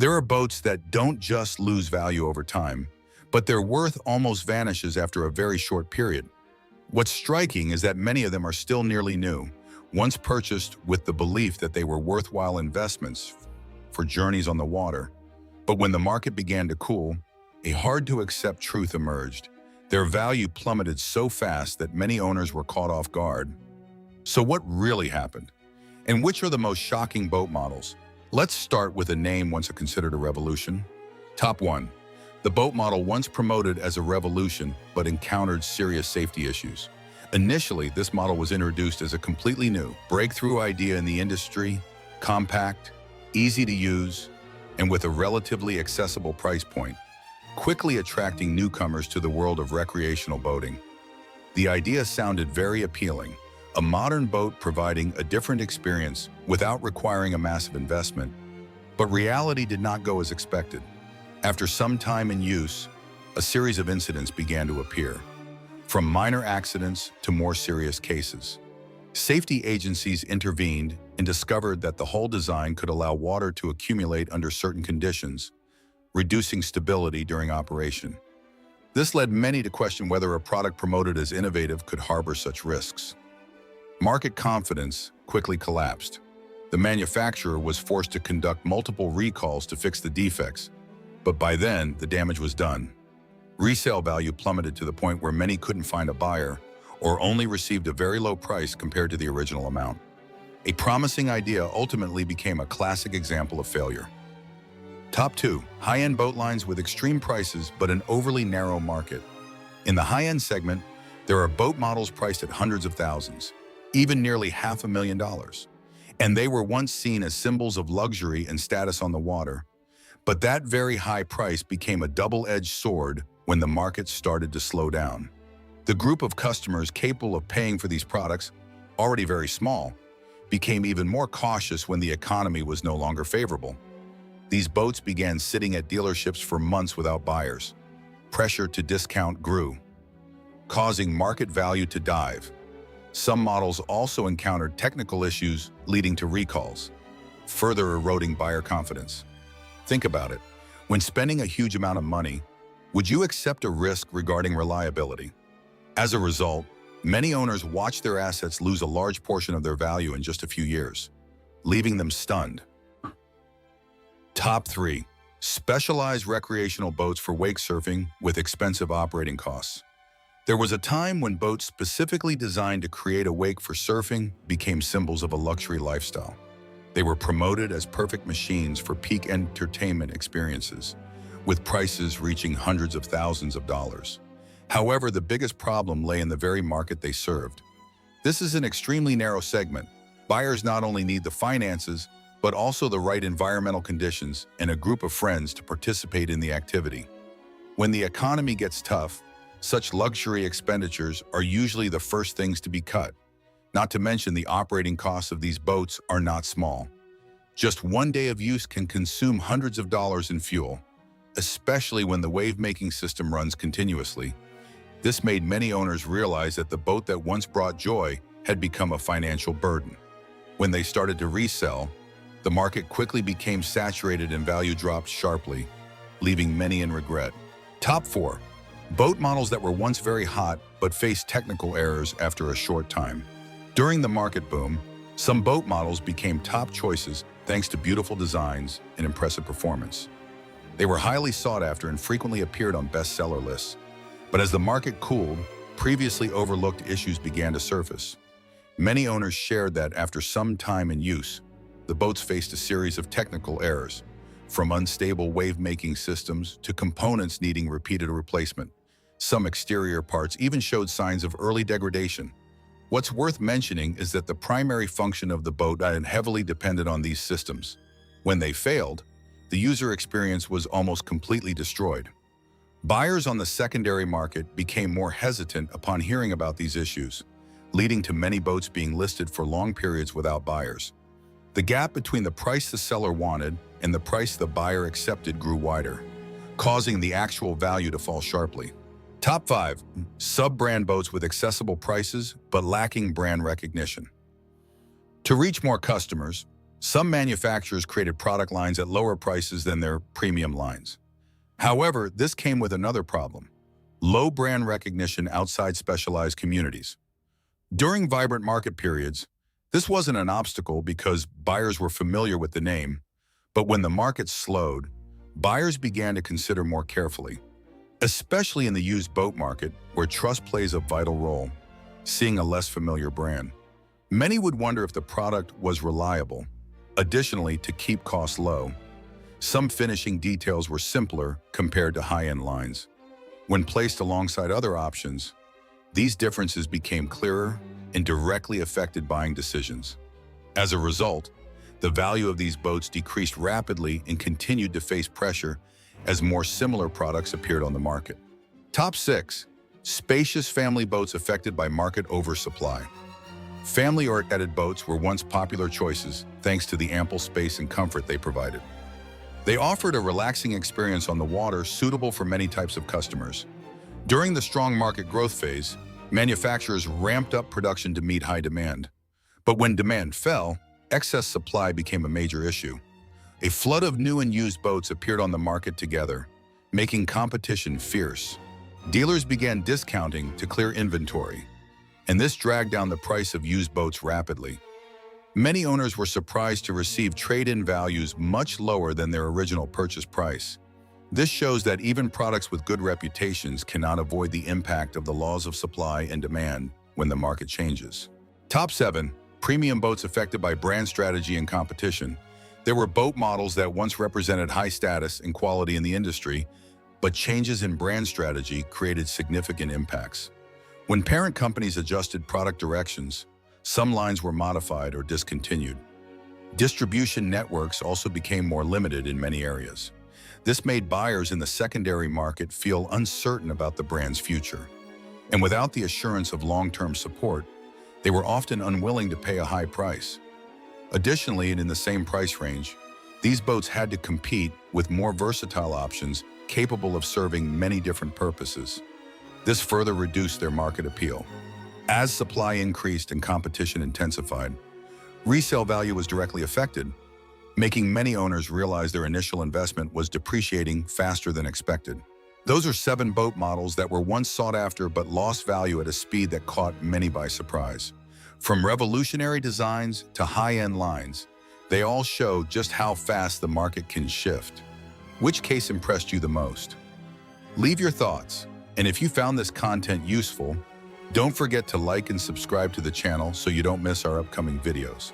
There are boats that don't just lose value over time, but their worth almost vanishes after a very short period. What's striking is that many of them are still nearly new, once purchased with the belief that they were worthwhile investments for journeys on the water. But when the market began to cool, a hard-to-accept truth emerged. Their value plummeted so fast that many owners were caught off guard. So what really happened? And which are the most shocking boat models? Let's start with a name once considered a revolution. Top 1. The boat model once promoted as a revolution but encountered serious safety issues. Initially, this model was introduced as a completely new, breakthrough idea in the industry, compact, easy to use, and with a relatively accessible price point, quickly attracting newcomers to the world of recreational boating. The idea sounded very appealing, a modern boat providing a different experience without requiring a massive investment. But reality did not go as expected. After some time in use, a series of incidents began to appear, from minor accidents to more serious cases. Safety agencies intervened and discovered that the hull design could allow water to accumulate under certain conditions, reducing stability during operation. This led many to question whether a product promoted as innovative could harbor such risks. Market confidence quickly collapsed. The manufacturer was forced to conduct multiple recalls to fix the defects, but by then, the damage was done. Resale value plummeted to the point where many couldn't find a buyer or only received a very low price compared to the original amount. A promising idea ultimately became a classic example of failure. Top 2. High-end boat lines with extreme prices but an overly narrow market. In the high-end segment, there are boat models priced at hundreds of thousands, even nearly $500,000. And they were once seen as symbols of luxury and status on the water. But that very high price became a double-edged sword when the market started to slow down. The group of customers capable of paying for these products, already very small, became even more cautious when the economy was no longer favorable. These boats began sitting at dealerships for months without buyers. Pressure to discount grew, causing market value to dive. Some models also encountered technical issues leading to recalls, further eroding buyer confidence. Think about it. When spending a huge amount of money, would you accept a risk regarding reliability? As a result, many owners watched their assets lose a large portion of their value in just a few years, leaving them stunned. Top 3. Specialized recreational boats for wake surfing with expensive operating costs. There was a time when boats specifically designed to create a wake for surfing became symbols of a luxury lifestyle. They were promoted as perfect machines for peak entertainment experiences, with prices reaching hundreds of thousands of dollars. However, the biggest problem lay in the very market they served. This is an extremely narrow segment. Buyers not only need the finances, but also the right environmental conditions and a group of friends to participate in the activity. When the economy gets tough, such luxury expenditures are usually the first things to be cut. Not to mention the operating costs of these boats are not small. Just one day of use can consume hundreds of dollars in fuel, especially when the wave-making system runs continuously. This made many owners realize that the boat that once brought joy had become a financial burden. When they started to resell, the market quickly became saturated and value dropped sharply, leaving many in regret. Top 4. Boat models that were once very hot but faced technical errors after a short time. During the market boom, some boat models became top choices thanks to beautiful designs and impressive performance. They were highly sought after and frequently appeared on bestseller lists. But as the market cooled, previously overlooked issues began to surface. Many owners shared that after some time in use, the boats faced a series of technical errors, from unstable wave-making systems to components needing repeated replacement. Some exterior parts even showed signs of early degradation. What's worth mentioning is that the primary function of the boat heavily depended on these systems. When they failed, the user experience was almost completely destroyed. Buyers on the secondary market became more hesitant upon hearing about these issues, leading to many boats being listed for long periods without buyers. The gap between the price the seller wanted and the price the buyer accepted grew wider, causing the actual value to fall sharply. Top 5. Sub-brand boats with accessible prices but lacking brand recognition. To reach more customers, Some manufacturers created product lines at lower prices than their premium lines. However, this came with another problem: low brand recognition outside specialized communities. During vibrant market periods, this wasn't an obstacle because buyers were familiar with the name, but when the market slowed, buyers began to consider more carefully, especially in the used boat market where trust plays a vital role. Seeing a less familiar brand, many would wonder if the product was reliable. Additionally, to keep costs low, some finishing details were simpler compared to high-end lines. When placed alongside other options, these differences became clearer and directly affected buying decisions. As a result, the value of these boats decreased rapidly and continued to face pressure as more similar products appeared on the market. Top 6. Spacious family boats affected by market oversupply. Family-oriented boats were once popular choices thanks to the ample space and comfort they provided. They offered a relaxing experience on the water suitable for many types of customers. During the strong market growth phase, manufacturers ramped up production to meet high demand. But when demand fell, excess supply became a major issue. A flood of new and used boats appeared on the market together, making competition fierce. Dealers began discounting to clear inventory, and this dragged down the price of used boats rapidly. Many owners were surprised to receive trade-in values much lower than their original purchase price. This shows that even products with good reputations cannot avoid the impact of the laws of supply and demand when the market changes. Top 7. Premium boats affected by brand strategy and competition. There were boat models that once represented high status and quality in the industry, but changes in brand strategy created significant impacts. When parent companies adjusted product directions, some lines were modified or discontinued. Distribution networks also became more limited in many areas. This made buyers in the secondary market feel uncertain about the brand's future. And without the assurance of long-term support, they were often unwilling to pay a high price. Additionally, and in the same price range, these boats had to compete with more versatile options capable of serving many different purposes. This further reduced their market appeal. As supply increased and competition intensified, resale value was directly affected, making many owners realize their initial investment was depreciating faster than expected. Those are 7 boat models that were once sought after but lost value at a speed that caught many by surprise. From revolutionary designs to high-end lines, they all show just how fast the market can shift. Which case impressed you the most? Leave your thoughts, and if you found this content useful, don't forget to like and subscribe to the channel so you don't miss our upcoming videos.